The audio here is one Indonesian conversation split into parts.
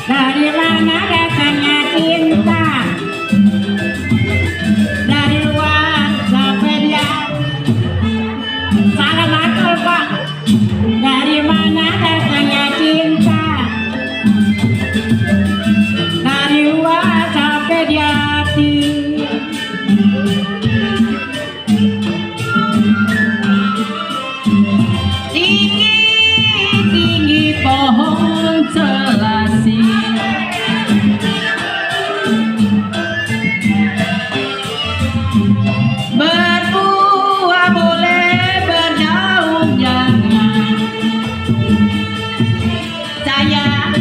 Dari mana datangnya cinta? Dari luar sampai dia. Salah betul Pak. Dari mana datangnya cinta? Dari luar sampai di hati. Tinggi-tinggi pohon selasih, berbuah boleh, berdaun jangan. Saya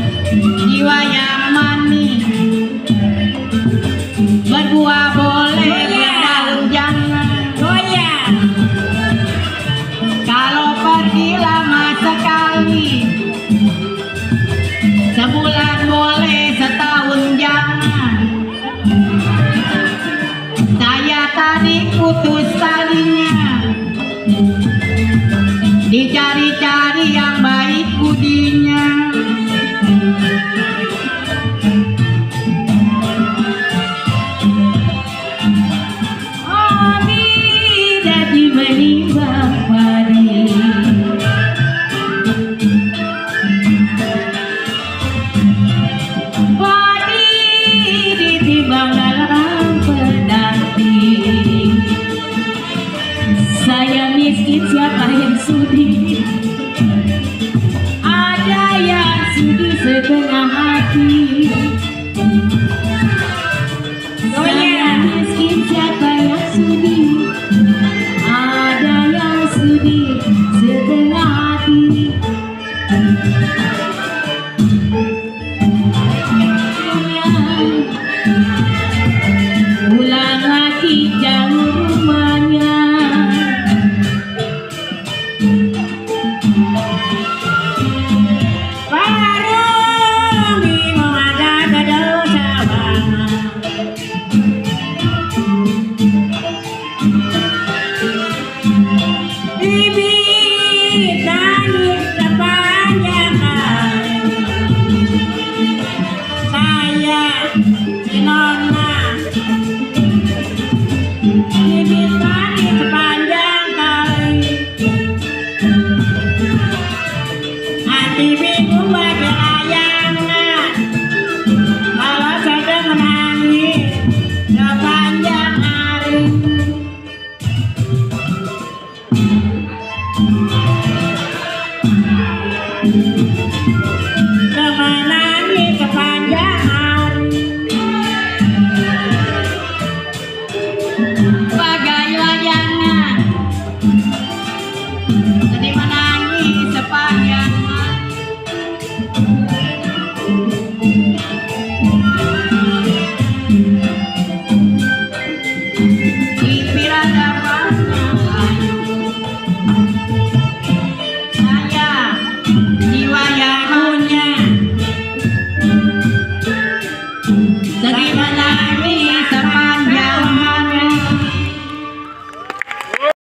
jiwa yang manis, berbuah boleh, berdaun jangan. Goyang. Kalau pergi lama sekali, sebulan boleh, setahun jangan. Saya tadi putus talinya, dicari-cari yang baik budinya. Oh, tidak dimenimbang padi, padi ditimbang dalam pedati. Saya miskin, siapa yang sudi? Ada yang sudi setengah hati. Saya miskin, siapa yang sudi? Ada yang sudi setengah hati. Pulang lagi jauh rumahnya, warung bingung ada dadau sawah. Bibit nangis sepanjang hari. Saya si Nona, bibit nangis sepanjang hari. Hati bingung bagi layangan, kalau sedang menangis sepanjang hari. Menangis sepanjang